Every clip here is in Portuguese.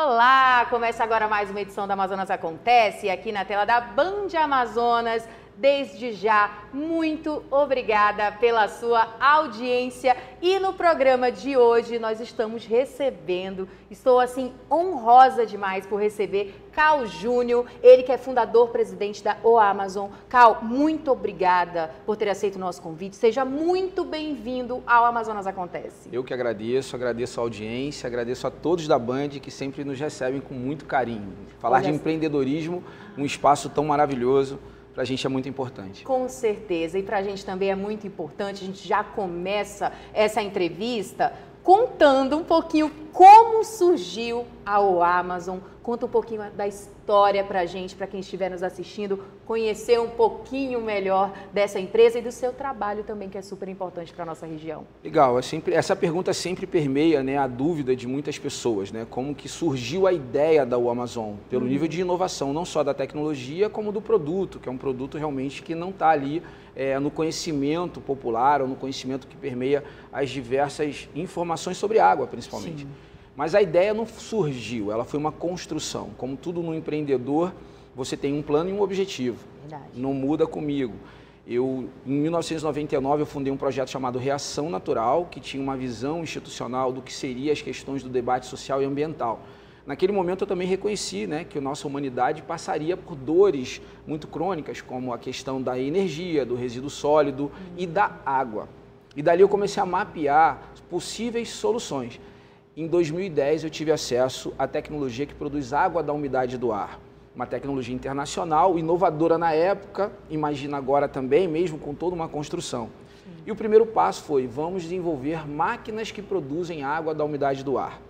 Olá! Começa agora mais uma edição da Amazonas Acontece, aqui na tela da Band Amazonas. Desde já, muito obrigada pela sua audiência. E no programa de hoje nós estamos recebendo, estou assim honrosa demais por receber Cal Júnior, ele que é fundador, presidente da Amazon. Cal, muito obrigada por ter aceito o nosso convite. Seja muito bem-vindo ao Amazonas Acontece. Eu que agradeço a audiência, agradeço a todos da Band que sempre nos recebem com muito carinho. Falar de empreendedorismo, um espaço tão maravilhoso, para a gente é muito importante. Com certeza, e para a gente também é muito importante. A gente já começa essa entrevista contando um pouquinho como surgiu a Amazon. Conta um pouquinho da história para a gente, para quem estiver nos assistindo, conhecer um pouquinho melhor dessa empresa e do seu trabalho também, que é super importante para a nossa região. Legal, essa pergunta sempre permeia, né, a dúvida de muitas pessoas, né, como que surgiu a ideia da Amazon, pelo nível de inovação, não só da tecnologia, como do produto, que é um produto realmente que não está ali no conhecimento popular ou no conhecimento que permeia as diversas informações sobre água, principalmente. Sim. Mas a ideia não surgiu, ela foi uma construção. Como tudo no empreendedor, você tem um plano e um objetivo. Verdade. Não muda comigo. Em 1999, eu fundei um projeto chamado Reação Natural, que tinha uma visão institucional do que seriam as questões do debate social e ambiental. Naquele momento eu também reconheci, né, que a nossa humanidade passaria por dores muito crônicas, como a questão da energia, do resíduo sólido e da água. E dali eu comecei a mapear possíveis soluções. Em 2010 eu tive acesso à tecnologia que produz água da umidade do ar. Uma tecnologia internacional, inovadora na época, imagina agora também, mesmo com toda uma construção. Sim. E o primeiro passo foi, vamos desenvolver máquinas que produzem água da umidade do ar.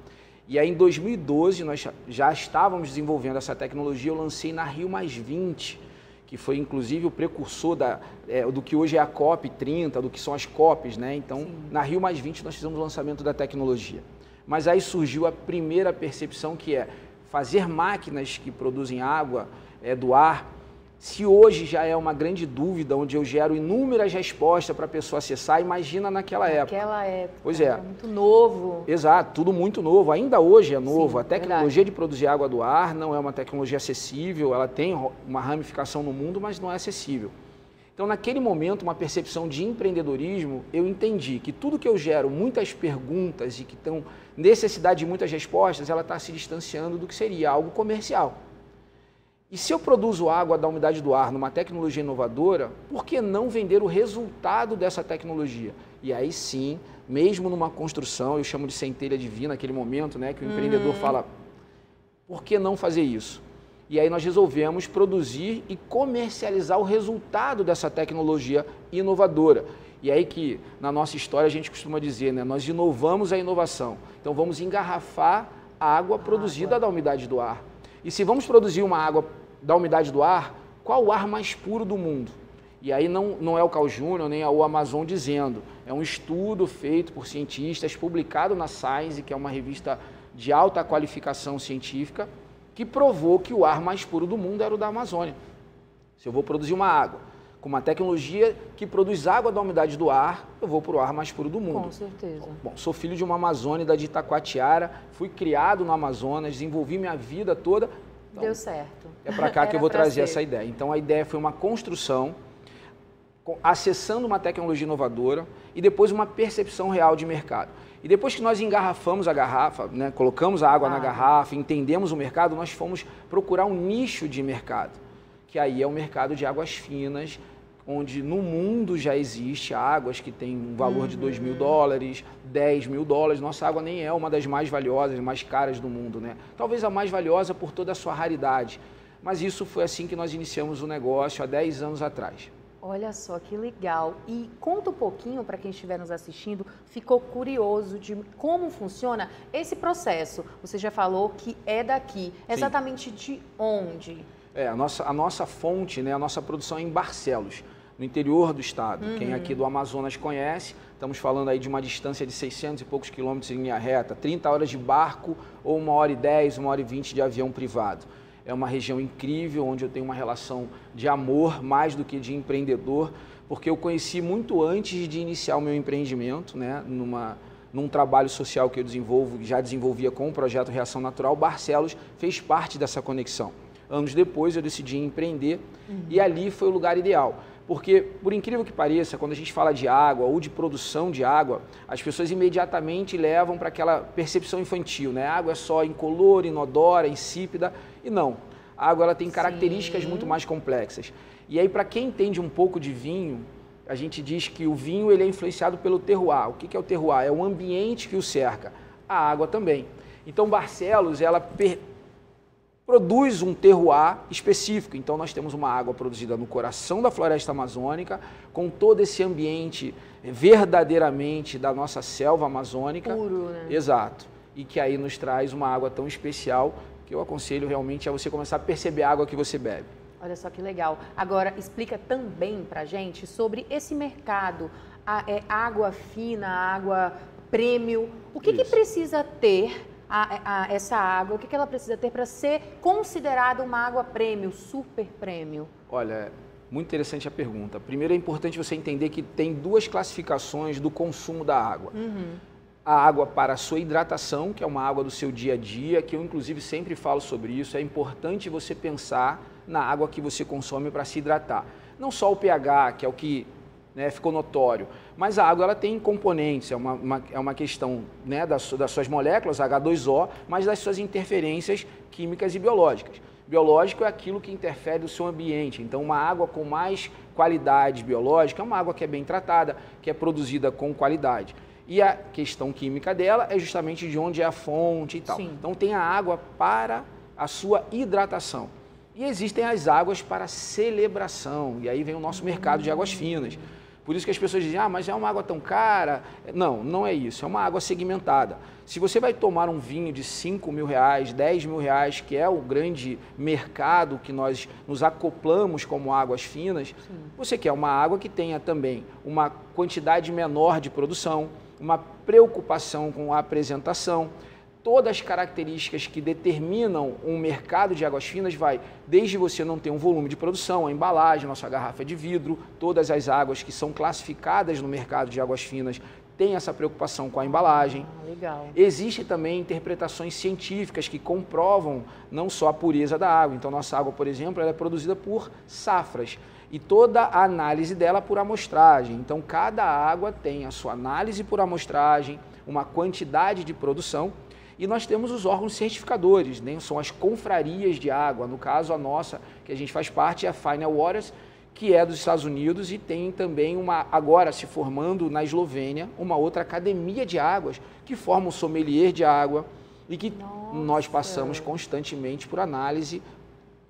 E aí em 2012 nós já estávamos desenvolvendo essa tecnologia, eu lancei na Rio+20, que foi inclusive o precursor do que hoje é a COP30, do que são as COPs, né? Então, sim, na Rio+20 nós fizemos o lançamento da tecnologia. Mas aí surgiu a primeira percepção, que é fazer máquinas que produzem água do ar. Se hoje já é uma grande dúvida, onde eu gero inúmeras respostas para a pessoa acessar, imagina naquela época. Naquela época, pois é. Era muito novo. Exato, tudo muito novo. Ainda hoje é novo. Sim, a tecnologia de produzir água do ar não é uma tecnologia acessível, ela tem uma ramificação no mundo, mas não é acessível. Então, naquele momento, uma percepção de empreendedorismo, eu entendi que tudo que eu gero, muitas perguntas e que estão necessidade de muitas respostas, ela está se distanciando do que seria algo comercial. E se eu produzo água da umidade do ar numa tecnologia inovadora, por que não vender o resultado dessa tecnologia? E aí sim, mesmo numa construção, eu chamo de centelha divina, naquele momento, né, que o empreendedor fala, por que não fazer isso? E aí nós resolvemos produzir e comercializar o resultado dessa tecnologia inovadora. E aí que, na nossa história, a gente costuma dizer, né, nós inovamos a inovação. Então vamos engarrafar a água produzida da umidade do ar. E se vamos produzir uma água da umidade do ar, qual o ar mais puro do mundo? E aí não é o Cal Júnior nem a Amazon dizendo, é um estudo feito por cientistas, publicado na Science, que é uma revista de alta qualificação científica, que provou que o ar mais puro do mundo era o da Amazônia. Se eu vou produzir uma água com uma tecnologia que produz água da umidade do ar, eu vou para o ar mais puro do mundo. Com certeza. Bom, sou filho de uma amazônida de Itacoatiara, fui criado no Amazonas, desenvolvi minha vida toda. Então, deu certo. É para cá que eu vou trazer essa ideia. Então a ideia foi uma construção, acessando uma tecnologia inovadora e depois uma percepção real de mercado. E depois que nós engarrafamos a garrafa, né, colocamos a água na garrafa, entendemos o mercado, nós fomos procurar um nicho de mercado, que aí é o mercado de águas finas, onde no mundo já existe águas que têm um valor de $2.000, $10.000. Nossa água nem é uma das mais valiosas, mais caras do mundo, né? Talvez a mais valiosa por toda a sua raridade. Mas isso foi assim que nós iniciamos o negócio há 10 anos atrás. Olha só que legal. E conta um pouquinho para quem estiver nos assistindo, ficou curioso de como funciona esse processo. Você já falou que é daqui. Exatamente de onde? A nossa fonte, né, a nossa produção é em Barcelos, no interior do estado. Quem aqui do Amazonas conhece, estamos falando aí de uma distância de 600 e poucos quilômetros em linha reta, 30 horas de barco ou 1h10, 1h20 de avião privado. É uma região incrível, onde eu tenho uma relação de amor, mais do que de empreendedor, porque eu conheci muito antes de iniciar o meu empreendimento, né, num trabalho social que eu já desenvolvia com o projeto Reação Natural, Barcelos fez parte dessa conexão. Anos depois eu decidi empreender e ali foi o lugar ideal. Porque, por incrível que pareça, quando a gente fala de água ou de produção de água, as pessoas imediatamente levam para aquela percepção infantil, né? A água é só incolor, inodora, insípida, e não. A água ela tem características muito mais complexas. E aí, para quem entende um pouco de vinho, a gente diz que o vinho ele é influenciado pelo terroir. O que é o terroir? É o ambiente que o cerca. A água também. Então, Barcelos, ela produz um terroir específico. Então, nós temos uma água produzida no coração da floresta amazônica, com todo esse ambiente verdadeiramente da nossa selva amazônica. Puro, né? Exato. E que aí nos traz uma água tão especial que eu aconselho realmente a você começar a perceber a água que você bebe. Olha só que legal. Agora, explica também pra gente sobre esse mercado, água fina, água premium. O que precisa ter essa água? O que ela precisa ter para ser considerada uma água premium, super premium? Olha, muito interessante a pergunta. Primeiro é importante você entender que tem duas classificações do consumo da água. A água para a sua hidratação, que é uma água do seu dia a dia, que eu inclusive sempre falo sobre isso. É importante você pensar na água que você consome para se hidratar. Não só o pH, que é o que ficou notório, mas a água ela tem componentes, é uma questão das suas moléculas, H2O, mas das suas interferências químicas e biológicas. Biológico é aquilo que interfere no seu ambiente, então uma água com mais qualidade biológica é uma água que é bem tratada, que é produzida com qualidade. E a questão química dela é justamente de onde é a fonte e tal. Sim. Então tem a água para a sua hidratação. E existem as águas para celebração, e aí vem o nosso mercado de águas finas. Por isso que as pessoas dizem, mas é uma água tão cara. Não, não é isso, é uma água segmentada. Se você vai tomar um vinho de 5 mil reais, 10 mil reais, que é o grande mercado que nós nos acoplamos como águas finas, sim, você quer uma água que tenha também uma quantidade menor de produção, uma preocupação com a apresentação. Todas as características que determinam um mercado de águas finas vai desde você não ter um volume de produção, a embalagem, nossa garrafa de vidro, todas as águas que são classificadas no mercado de águas finas têm essa preocupação com a embalagem. Legal. Existem também interpretações científicas que comprovam não só a pureza da água. Então, nossa água, por exemplo, ela é produzida por safras e toda a análise dela por amostragem. Então, cada água tem a sua análise por amostragem, uma quantidade de produção. E nós temos os órgãos certificadores, né? São as confrarias de água. No caso, a nossa, que a gente faz parte, é a Final Waters, que é dos Estados Unidos, e tem também agora se formando na Eslovênia, uma outra academia de águas, que forma um sommelier de água e que nós passamos constantemente por análise,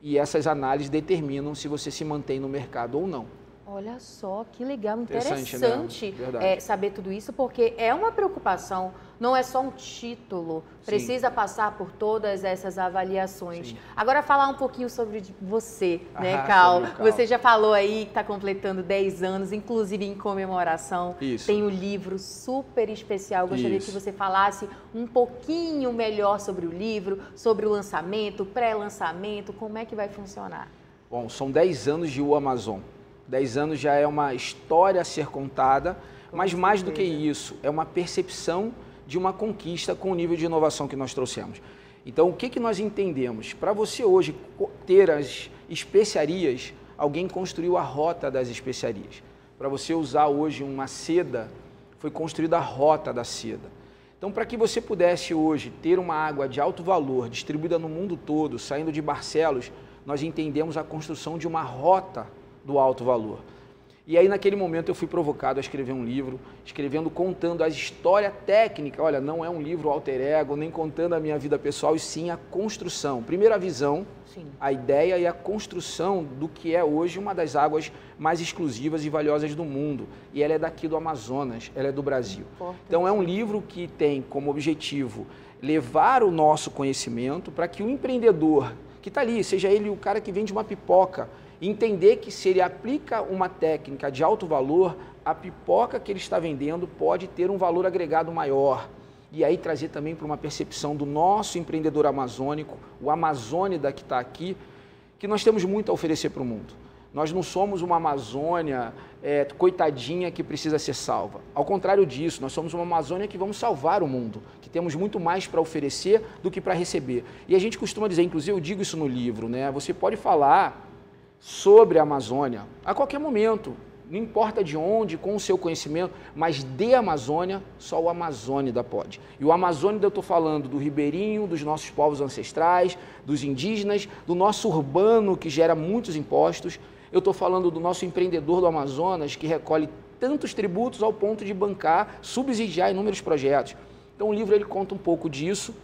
e essas análises determinam se você se mantém no mercado ou não. Olha só, que legal, interessante né? Saber tudo isso, porque é uma preocupação, não é só um título, precisa passar por todas essas avaliações. Sim. Agora, falar um pouquinho sobre você, né, Cal? Você já falou aí que está completando 10 anos, inclusive em comemoração. Isso. Tem um livro super especial, gostaria que você falasse um pouquinho melhor sobre o livro, sobre o lançamento, pré-lançamento, como é que vai funcionar? Bom, são 10 anos de O Amazon. 10 anos já é uma história a ser contada, mas mais do que isso, é uma percepção de uma conquista com o nível de inovação que nós trouxemos. Então, o que nós entendemos? Para você hoje ter as especiarias, alguém construiu a rota das especiarias. Para você usar hoje uma seda, foi construída a rota da seda. Então, para que você pudesse hoje ter uma água de alto valor, distribuída no mundo todo, saindo de Barcelos, nós entendemos a construção de uma rota do alto valor. E aí, naquele momento, eu fui provocado a escrever um livro, contando a história técnica. Olha, não é um livro alter ego, nem contando a minha vida pessoal, e sim a construção. Primeiro a visão, a ideia e a construção do que é hoje uma das águas mais exclusivas e valiosas do mundo. E ela é daqui do Amazonas, ela é do Brasil. Então, é um livro que tem como objetivo levar o nosso conhecimento para que o empreendedor que está ali, seja ele o cara que vende uma pipoca, entender que se ele aplica uma técnica de alto valor, a pipoca que ele está vendendo pode ter um valor agregado maior. E aí trazer também para uma percepção do nosso empreendedor amazônico, o Amazônida que está aqui, que nós temos muito a oferecer para o mundo. Nós não somos uma Amazônia coitadinha que precisa ser salva. Ao contrário disso, nós somos uma Amazônia que vamos salvar o mundo, que temos muito mais para oferecer do que para receber. E a gente costuma dizer, inclusive eu digo isso no livro, né? Você pode falar sobre a Amazônia a qualquer momento, não importa de onde, com o seu conhecimento, mas de Amazônia, só o Amazônida pode. E o Amazônida eu estou falando do ribeirinho, dos nossos povos ancestrais, dos indígenas, do nosso urbano que gera muitos impostos. Eu estou falando do nosso empreendedor do Amazonas que recolhe tantos tributos ao ponto de bancar, subsidiar inúmeros projetos. Então o livro ele conta um pouco disso,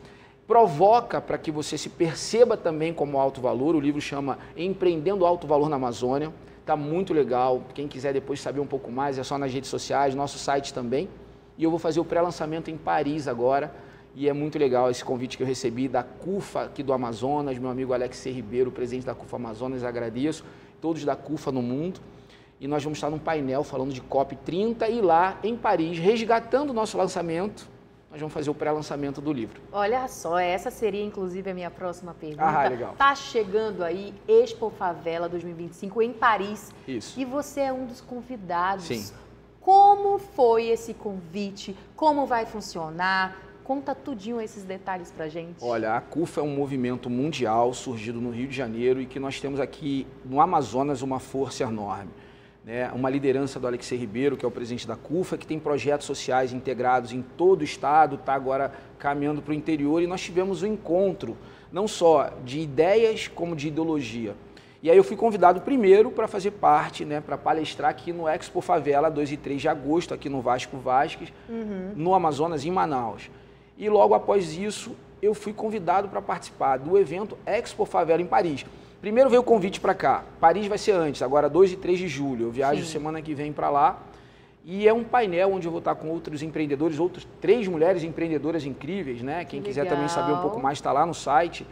provoca para que você se perceba também como alto valor. O livro chama Empreendendo Alto Valor na Amazônia. Está muito legal. Quem quiser depois saber um pouco mais, é só nas redes sociais, nosso site também. E eu vou fazer o pré-lançamento em Paris agora. E é muito legal esse convite que eu recebi da CUFA aqui do Amazonas, meu amigo Alex Ribeiro, presidente da CUFA Amazonas, agradeço, todos da CUFA no mundo. E nós vamos estar num painel falando de COP30 e lá em Paris, resgatando o nosso lançamento, nós vamos fazer o pré-lançamento do livro. Olha só, essa seria inclusive a minha próxima pergunta. Ah, legal. Tá chegando aí Expo Favela 2025 em Paris. Isso. E você é um dos convidados. Sim. Como foi esse convite? Como vai funcionar? Conta tudinho esses detalhes pra gente. Olha, a CUFA é um movimento mundial surgido no Rio de Janeiro e que nós temos aqui no Amazonas uma força enorme. Uma liderança do Alex Ribeiro, que é o presidente da CUFA, que tem projetos sociais integrados em todo o estado, está agora caminhando para o interior, e nós tivemos um encontro, não só de ideias, como de ideologia. E aí eu fui convidado primeiro para fazer parte, para palestrar aqui no Expo Favela, 2 e 3 de agosto, aqui no Vasco Vasques, no Amazonas, em Manaus. E logo após isso, eu fui convidado para participar do evento Expo Favela em Paris. Primeiro veio o convite para cá. Paris vai ser antes, agora 2 e 3 de julho. Eu viajo semana que vem para lá. E é um painel onde eu vou estar com outros empreendedores, 3 mulheres empreendedoras incríveis, né? Quem quiser também saber um pouco mais está lá no site.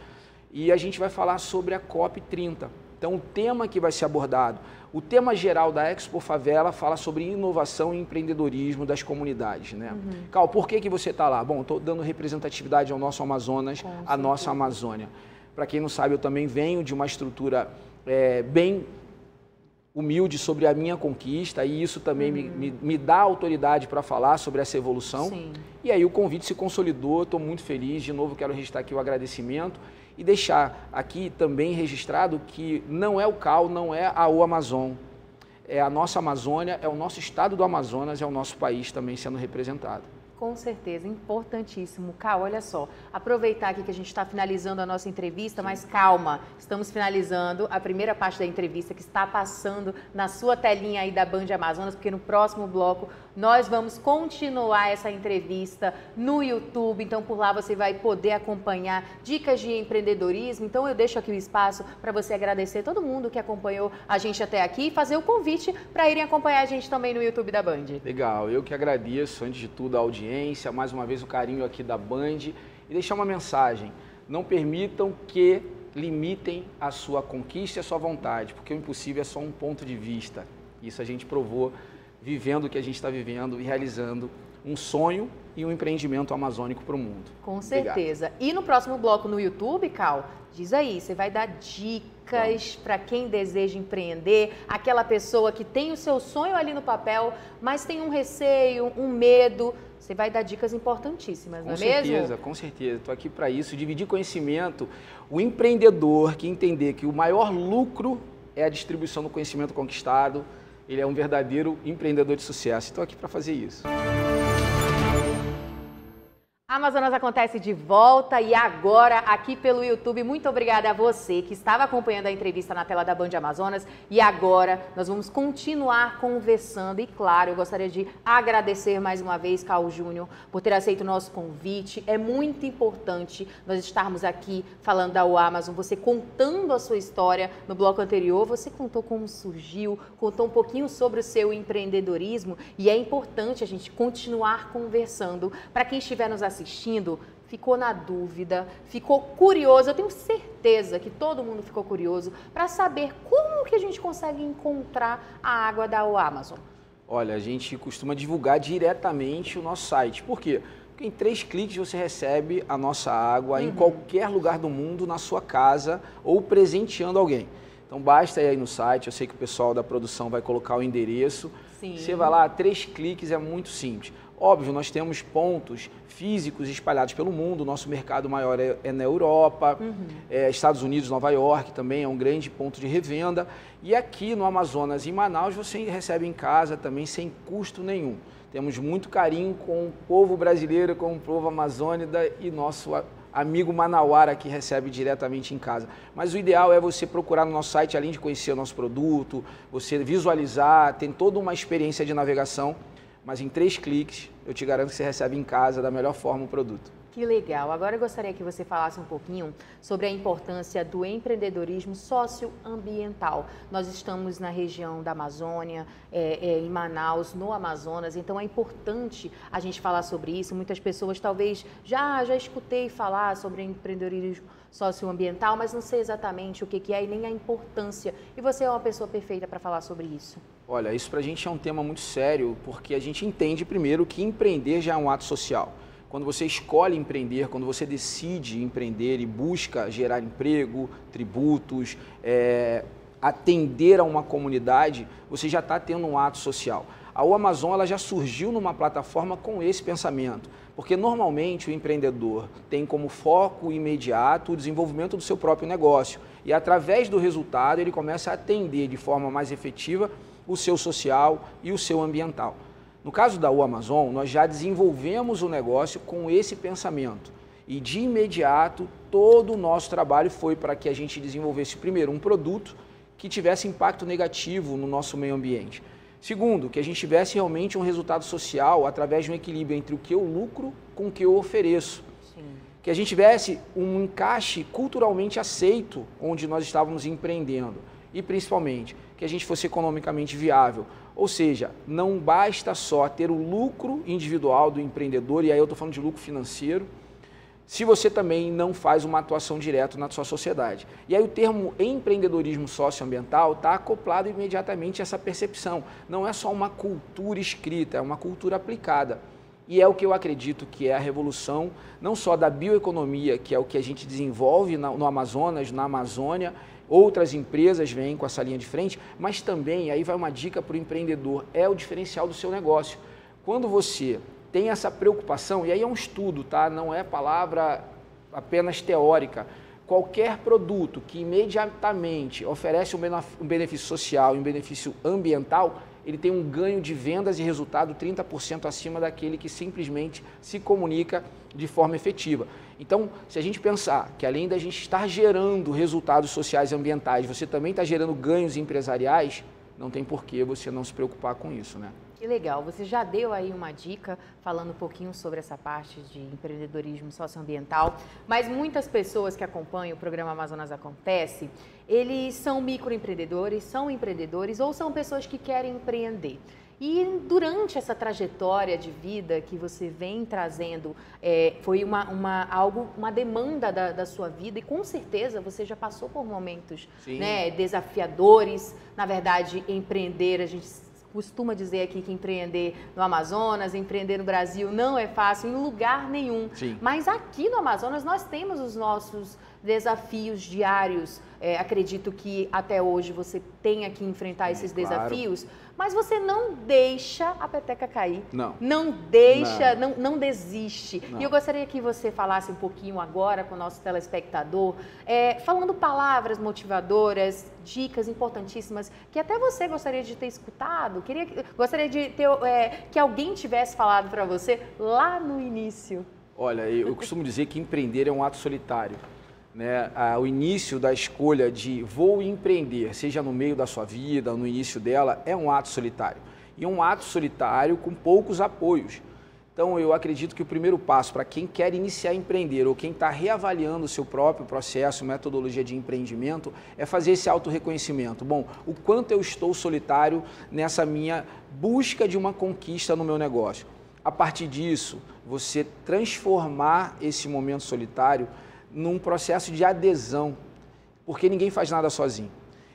E a gente vai falar sobre a COP30. Então, o tema que vai ser abordado, o tema geral da Expo Favela fala sobre inovação e empreendedorismo das comunidades, né? Cal, por que você está lá? Bom, estou dando representatividade ao nosso Amazonas, à nossa Amazônia. Para quem não sabe, eu também venho de uma estrutura bem humilde sobre a minha conquista e isso também me dá autoridade para falar sobre essa evolução. Sim. E aí o convite se consolidou, estou muito feliz. De novo, quero registrar aqui o agradecimento e deixar aqui também registrado que não é o CAL, não é a O Amazon. É a nossa Amazônia, é o nosso estado do Amazonas, é o nosso país também sendo representado. Com certeza, importantíssimo. Cal, olha só, aproveitar aqui que a gente está finalizando a nossa entrevista, mas calma, estamos finalizando a primeira parte da entrevista que está passando na sua telinha aí da Band Amazonas, porque no próximo bloco nós vamos continuar essa entrevista no YouTube, então por lá você vai poder acompanhar dicas de empreendedorismo. Então eu deixo aqui o espaço para você agradecer todo mundo que acompanhou a gente até aqui e fazer o convite para irem acompanhar a gente também no YouTube da Band. Legal, eu que agradeço, antes de tudo, a audiência, mais uma vez o carinho aqui da Band e deixar uma mensagem: não permitam que limitem a sua conquista e a sua vontade, porque o impossível é só um ponto de vista. Isso a gente provou vivendo o que a gente está vivendo e realizando um sonho e um empreendimento amazônico para o mundo. Com certeza. Obrigado. E no próximo bloco no YouTube, Cal, diz aí, você vai dar dicas para quem deseja empreender, aquela pessoa que tem o seu sonho ali no papel, mas tem um receio, um medo. Você vai dar dicas importantíssimas, não é mesmo? Com certeza, com certeza. Estou aqui para isso, dividir conhecimento. O empreendedor que entender que o maior lucro é a distribuição do conhecimento conquistado, ele é um verdadeiro empreendedor de sucesso. Estou aqui para fazer isso. A Amazonas Acontece de volta e agora aqui pelo YouTube. Muito obrigada a você que estava acompanhando a entrevista na tela da Band Amazonas. E agora nós vamos continuar conversando. E claro, eu gostaria de agradecer mais uma vez, Cal Júnior, por ter aceito o nosso convite. É muito importante nós estarmos aqui falando da Amazon, você contando a sua história. No bloco anterior, você contou como surgiu, contou um pouquinho sobre o seu empreendedorismo. E é importante a gente continuar conversando. Para quem estiver nos assistindo, ficou na dúvida, ficou curioso, eu tenho certeza que todo mundo ficou curioso para saber como que a gente consegue encontrar a água da Amazon. Olha, a gente costuma divulgar diretamente o nosso site. Por quê? Porque em 3 cliques você recebe a nossa água em qualquer lugar do mundo, na sua casa ou presenteando alguém. Então basta ir aí no site, eu sei que o pessoal da produção vai colocar o endereço. Sim. Você vai lá, 3 cliques, é muito simples. Óbvio, nós temos pontos físicos espalhados pelo mundo, o nosso mercado maior é na Europa, Estados Unidos, Nova York também é um grande ponto de revenda. E aqui no Amazonas, em Manaus, você recebe em casa também sem custo nenhum. Temos muito carinho com o povo brasileiro, com o povo amazônida e nosso amigo manauara que recebe diretamente em casa. Mas o ideal é você procurar no nosso site, além de conhecer o nosso produto, você visualizar, tem toda uma experiência de navegação, mas em 3 cliques eu te garanto que você recebe em casa da melhor forma o produto. Que legal. Agora eu gostaria que você falasse um pouquinho sobre a importância do empreendedorismo socioambiental. Nós estamos na região da Amazônia, em Manaus, no Amazonas, então é importante a gente falar sobre isso. Muitas pessoas talvez já escutei falar sobre empreendedorismo socioambiental, mas não sei exatamente o que é e nem a importância. E você é uma pessoa perfeita para falar sobre isso. Olha, isso para a gente é um tema muito sério, porque a gente entende primeiro que empreender já é um ato social. Quando você escolhe empreender, quando você decide empreender e busca gerar emprego, tributos, atender a uma comunidade, você já está tendo um ato social. A Amazon ela já surgiu numa plataforma com esse pensamento, porque normalmente o empreendedor tem como foco imediato o desenvolvimento do seu próprio negócio e através do resultado ele começa a atender de forma mais efetiva o seu social e o seu ambiental. No caso da Amazon, nós já desenvolvemos o negócio com esse pensamento e de imediato todo o nosso trabalho foi para que a gente desenvolvesse primeiro um produto que tivesse impacto negativo no nosso meio ambiente. Segundo, que a gente tivesse realmente um resultado social através de um equilíbrio entre o que eu lucro com o que eu ofereço. Sim. Que a gente tivesse um encaixe culturalmente aceito onde nós estávamos empreendendo e principalmente que a gente fosse economicamente viável. Ou seja, não basta só ter o lucro individual do empreendedor, e aí eu estou falando de lucro financeiro, se você também não faz uma atuação direta na sua sociedade. E aí o termo empreendedorismo socioambiental está acoplado imediatamente a essa percepção. Não é só uma cultura escrita, é uma cultura aplicada. E é o que eu acredito que é a revolução, não só da bioeconomia, que é o que a gente desenvolve no Amazonas, na Amazônia, outras empresas vêm com essa linha de frente, mas também, aí vai uma dica para o empreendedor, é o diferencial do seu negócio. Quando você tem essa preocupação, e aí é um estudo, tá? Não é palavra apenas teórica, qualquer produto que imediatamente oferece um benefício social e um benefício ambiental, ele tem um ganho de vendas e resultado 30% acima daquele que simplesmente se comunica de forma efetiva. Então, se a gente pensar que além da gente estar gerando resultados sociais e ambientais, você também está gerando ganhos empresariais, não tem por que você não se preocupar com isso, né? Que legal, você já deu aí uma dica falando um pouquinho sobre essa parte de empreendedorismo socioambiental, mas muitas pessoas que acompanham o programa Amazonas Acontece, eles são microempreendedores, são empreendedores ou são pessoas que querem empreender. E durante essa trajetória de vida que você vem trazendo, foi uma demanda da sua vida e com certeza você já passou por momentos, né, desafiadores. Na verdade, empreender, a gente costuma dizer aqui que empreender no Amazonas, empreender no Brasil não é fácil em lugar nenhum. Sim. Mas aqui no Amazonas nós temos os nossos desafios diários. Acredito que até hoje você tenha que enfrentar esses desafios, mas você não deixa a peteca cair. Não deixa, não desiste. Não. E eu gostaria que você falasse um pouquinho agora com o nosso telespectador, falando palavras motivadoras, dicas importantíssimas, que até você gostaria de ter escutado, gostaria de ter, que alguém tivesse falado para você lá no início. Olha, eu costumo dizer que empreender é um ato solitário. Né, o início da escolha de vou empreender, seja no meio da sua vida, no início dela, é um ato solitário. E um ato solitário com poucos apoios. Então, eu acredito que o primeiro passo para quem quer iniciar a empreender ou quem está reavaliando o seu próprio processo, metodologia de empreendimento, é fazer esse autorreconhecimento. Bom, o quanto eu estou solitário nessa minha busca de uma conquista no meu negócio. A partir disso, você transformar esse momento solitário num processo de adesão, porque ninguém faz nada sozinho.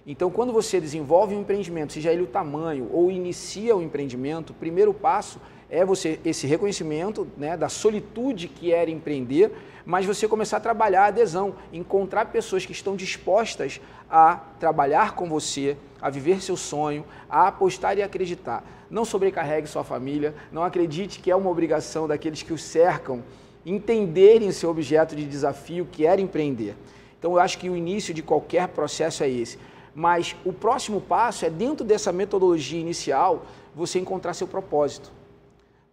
Então, quando você desenvolve um empreendimento, seja ele o tamanho ou inicia o empreendimento, o primeiro passo é você esse reconhecimento, né, da solitude que era empreender, mas você começar a trabalhar a adesão, encontrar pessoas que estão dispostas a trabalhar com você, a viver seu sonho, a apostar e acreditar. Não sobrecarregue sua família, não acredite que é uma obrigação daqueles que o cercam entenderem seu objeto de desafio, que era empreender. Então, eu acho que o início de qualquer processo é esse. Mas o próximo passo é, dentro dessa metodologia inicial, você encontrar seu propósito.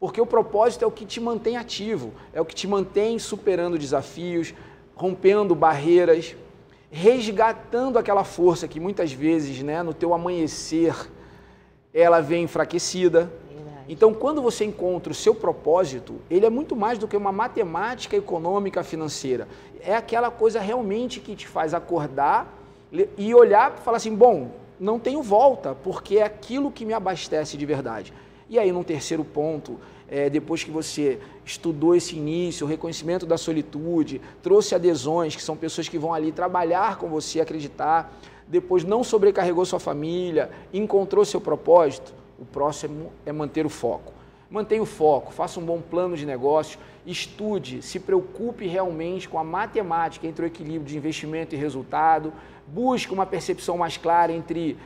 Porque o propósito é o que te mantém ativo, é o que te mantém superando desafios, rompendo barreiras, resgatando aquela força que muitas vezes, né, no teu amanhecer, ela vem enfraquecida. Então, quando você encontra o seu propósito, ele é muito mais do que uma matemática econômica financeira. É aquela coisa realmente que te faz acordar e olhar e falar assim, bom, não tenho volta, porque é aquilo que me abastece de verdade. E aí, num terceiro ponto, depois que você estudou esse início, o reconhecimento da solitude, trouxe adesões, que são pessoas que vão ali trabalhar com você, acreditar, depois não sobrecarregou sua família, encontrou seu propósito, o próximo é manter o foco. Mantenha o foco, faça um bom plano de negócio, estude, se preocupe realmente com a matemática entre o equilíbrio de investimento e resultado, busque uma percepção mais clara entre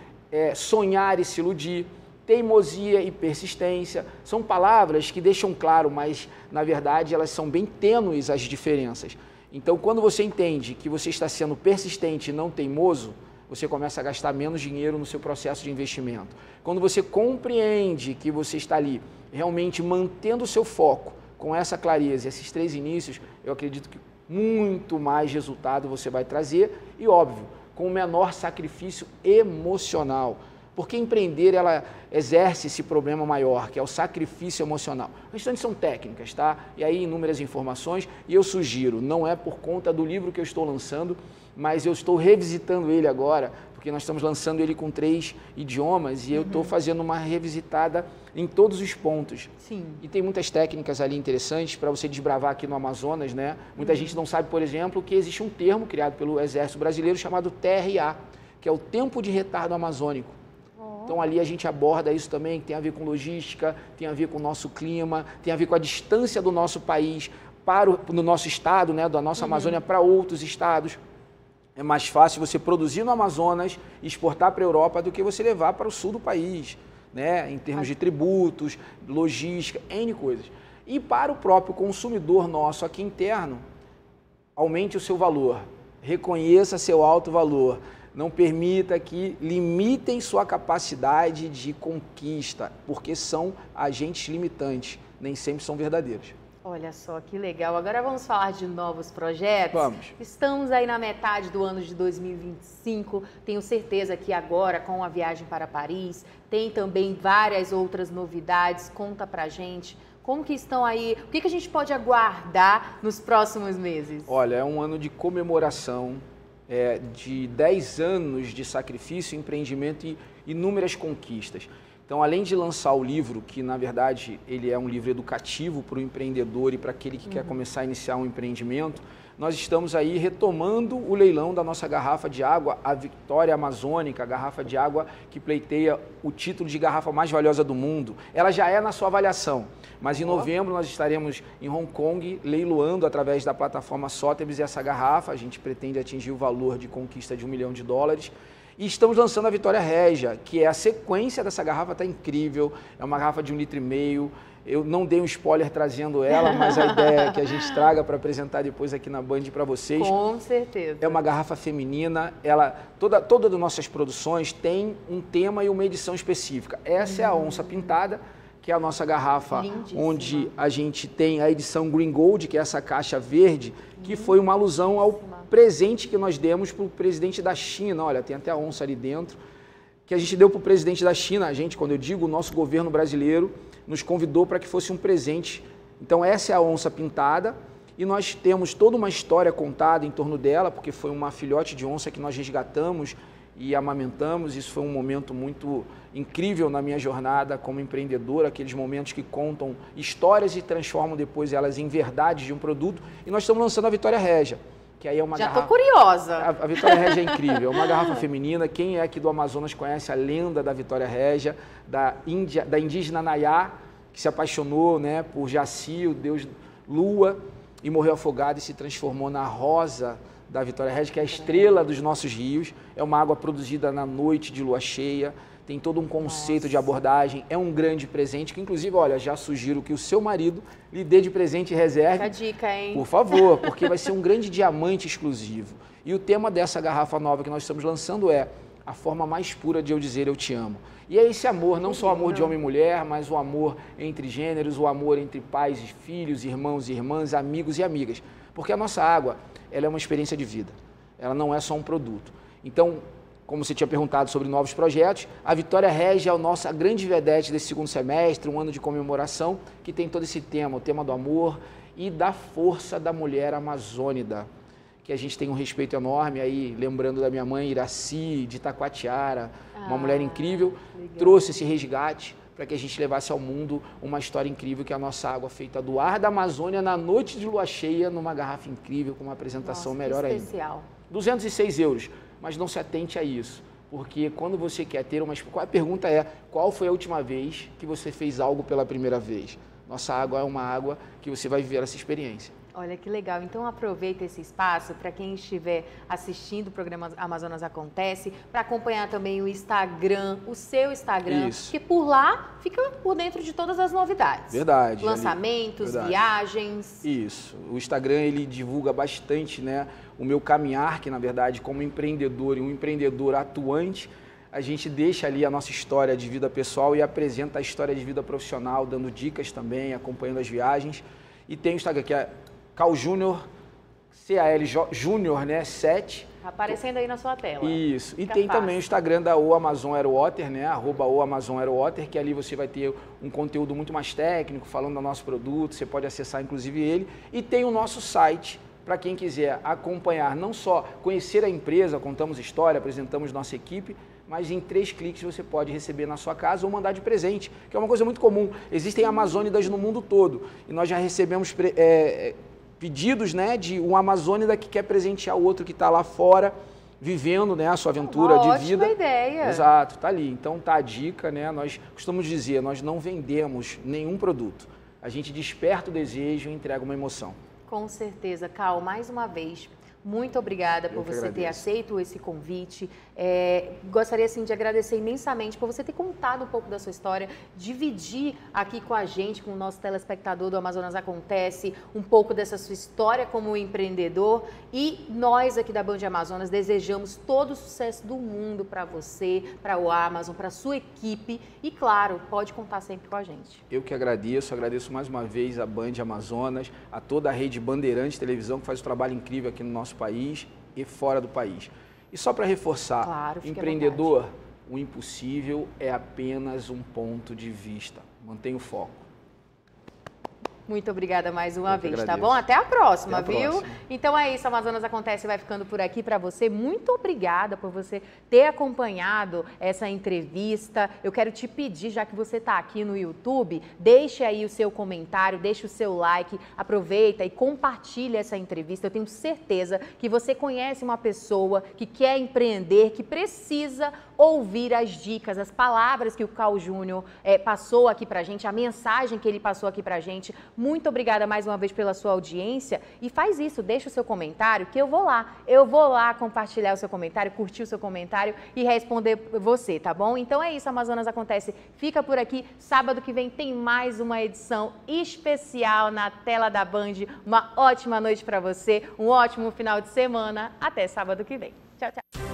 sonhar e se iludir, teimosia e persistência. São palavras que deixam claro, mas na verdade elas são bem tênues as diferenças. Então, quando você entende que você está sendo persistente e não teimoso, você começa a gastar menos dinheiro no seu processo de investimento. Quando você compreende que você está ali realmente mantendo o seu foco com essa clareza, esses três inícios, eu acredito que muito mais resultado você vai trazer e, óbvio, com o menor sacrifício emocional. Porque empreender, ela exerce esse problema maior, que é o sacrifício emocional. O restante são técnicas, tá? E aí inúmeras informações, e eu sugiro, não é por conta do livro que eu estou lançando, mas eu estou revisitando ele agora, porque nós estamos lançando ele com 3 idiomas, e eu estou fazendo uma revisitada em todos os pontos. Sim. E tem muitas técnicas ali interessantes para você desbravar aqui no Amazonas, né? Muita gente não sabe, por exemplo, que existe um termo criado pelo Exército Brasileiro chamado TRA, que é o Tempo de Retardo Amazônico. Então, ali a gente aborda isso também, que tem a ver com logística, tem a ver com o nosso clima, tem a ver com a distância do nosso país no nosso estado, né, da nossa Amazônia para outros estados. É mais fácil você produzir no Amazonas e exportar para a Europa do que você levar para o sul do país, né, em termos de tributos, logística, N coisas. E para o próprio consumidor nosso aqui interno, aumente o seu valor, reconheça seu alto valor. Não permita que limitem sua capacidade de conquista, porque são agentes limitantes, nem sempre são verdadeiros. Olha só, que legal. Agora vamos falar de novos projetos? Vamos. Estamos aí na metade do ano de 2025, tenho certeza que agora com a viagem para Paris, tem também várias outras novidades, conta pra gente. Como que estão aí? O que a gente pode aguardar nos próximos meses? Olha, é um ano de comemoração, de 10 anos de sacrifício, empreendimento e inúmeras conquistas. Então, além de lançar o livro, que na verdade ele é um livro educativo para o empreendedor e para aquele que quer começar a iniciar um empreendimento, nós estamos aí retomando o leilão da nossa garrafa de água, a Vitória Amazônica, a garrafa de água que pleiteia o título de garrafa mais valiosa do mundo. Ela já é na sua avaliação, mas em novembro nós estaremos em Hong Kong leiloando através da plataforma Sotheby's essa garrafa. A gente pretende atingir o valor de conquista de $1 milhão. E estamos lançando a Vitória Régia, que é a sequência dessa garrafa, está incrível, é uma garrafa de 1,5 litros. Eu não dei um spoiler trazendo ela, mas a ideia é que a gente traga para apresentar depois aqui na Band para vocês. Com certeza. É uma garrafa feminina, todas as nossas produções têm um tema e uma edição específica. Essa é a Onça Pintada, que é a nossa garrafa, onde a gente tem a edição Green Gold, que é essa caixa verde, que foi uma alusão ao presente que nós demos para o presidente da China. Olha, tem até a onça ali dentro, que a gente deu para o presidente da China. A gente, quando eu digo o nosso governo brasileiro, nos convidou para que fosse um presente. Então essa é a Onça Pintada e nós temos toda uma história contada em torno dela, porque foi uma filhote de onça que nós resgatamos e amamentamos. Isso foi um momento muito incrível na minha jornada como empreendedor, aqueles momentos que contam histórias e transformam depois elas em verdade de um produto. E nós estamos lançando a Vitória Régia, que aí é uma garrafa... Já tô curiosa. A Vitória Régia é incrível, é uma garrafa feminina. Quem é aqui do Amazonas conhece a lenda da Vitória Régia, da indígena Nayá, que se apaixonou, né, por Jaci, o deus Lua, e morreu afogado e se transformou na rosa da Vitória Régia, que é a estrela dos nossos rios. É uma água produzida na noite de lua cheia, tem todo um conceito de abordagem, é um grande presente, que inclusive, olha, já sugiro que o seu marido lhe dê de presente e reserve. Fica a dica, hein? Por favor, porque vai ser um grande diamante exclusivo. E o tema dessa garrafa nova que nós estamos lançando é a forma mais pura de eu dizer eu te amo. E é esse amor, não só o amor de homem e mulher, mas o amor entre gêneros, o amor entre pais e filhos, irmãos e irmãs, amigos e amigas. Porque a nossa água, ela é uma experiência de vida, ela não é só um produto. Então, como você tinha perguntado sobre novos projetos, a Vitória Régia é a grande vedete desse segundo semestre, um ano de comemoração, que tem todo esse tema, o tema do amor e da força da mulher amazônida, que a gente tem um respeito enorme aí, lembrando da minha mãe Iraci, de Itacoatiara, uma mulher incrível, legal. Trouxe esse resgate para que a gente levasse ao mundo uma história incrível, que é a nossa água feita do ar da Amazônia na noite de lua cheia, numa garrafa incrível, com uma apresentação melhor ainda. Especial. 206 euros. Mas não se atente a isso, porque quando você quer ter a pergunta é, qual foi a última vez que você fez algo pela primeira vez? Nossa água é uma água que você vai viver essa experiência. Olha que legal, então aproveita esse espaço para quem estiver assistindo o programa Amazonas Acontece, para acompanhar também o Instagram, o seu Instagram, Isso. que por lá fica por dentro de todas as novidades. Verdade. Lançamentos, verdade. Viagens. Isso, o Instagram ele divulga bastante, né, o meu caminhar, que na verdade como empreendedor e um empreendedor atuante, a gente deixa ali a nossa história de vida pessoal e apresenta a história de vida profissional, dando dicas também, acompanhando as viagens. E tem o Instagram que é Cal Júnior, CAL Júnior, né, 7. Aparecendo aí na sua tela. Isso. E tem também o Instagram da O Amazon Aerowater, né, @oamazon_aerowater, que ali você vai ter um conteúdo muito mais técnico, falando do nosso produto, você pode acessar inclusive ele. E tem o nosso site, para quem quiser acompanhar, não só conhecer a empresa, contamos história, apresentamos nossa equipe, mas em 3 cliques você pode receber na sua casa ou mandar de presente, que é uma coisa muito comum. Existem amazônidas no mundo todo e nós já recebemos pedidos, né, de um amazônida que quer presentear o outro que está lá fora, vivendo, né, a sua aventura de vida. Ótima ideia. Exato, tá ali. Então tá a dica, né? Nós costumamos dizer, nós não vendemos nenhum produto. A gente desperta o desejo e entrega uma emoção. Com certeza. Cal, mais uma vez, muito obrigada por você ter aceito esse convite. Gostaria, assim, de agradecer imensamente por você ter contado um pouco da sua história, dividir aqui com a gente, com o nosso telespectador do Amazonas Acontece, um pouco dessa sua história como empreendedor. E nós aqui da Band Amazonas desejamos todo o sucesso do mundo para você, para o Amazon, para a sua equipe. E, claro, pode contar sempre com a gente. Eu que agradeço mais uma vez a Band Amazonas, a toda a rede Bandeirantes Televisão, que faz um trabalho incrível aqui no nosso país e fora do país. E só para reforçar, claro, empreendedor, o impossível é apenas um ponto de vista. Mantenha o foco. Muito obrigada mais uma vez, tá bom? Até a próxima, Até a viu? próxima. Então é isso, Amazonas Acontece vai ficando por aqui para você. Muito obrigada por você ter acompanhado essa entrevista. Eu quero te pedir, já que você está aqui no YouTube, deixe aí o seu comentário, deixe o seu like, aproveita e compartilha essa entrevista. Eu tenho certeza que você conhece uma pessoa que quer empreender, que precisa ouvir as dicas, as palavras que o Cal Júnior passou aqui pra gente, a mensagem que ele passou aqui pra gente. Muito obrigada mais uma vez pela sua audiência e faz isso, deixa o seu comentário que eu vou lá compartilhar o seu comentário, curtir o seu comentário e responder você, tá bom? Então é isso, Amazonas Acontece, fica por aqui, sábado que vem tem mais uma edição especial na tela da Band, uma ótima noite pra você, um ótimo final de semana, até sábado que vem. Tchau, tchau.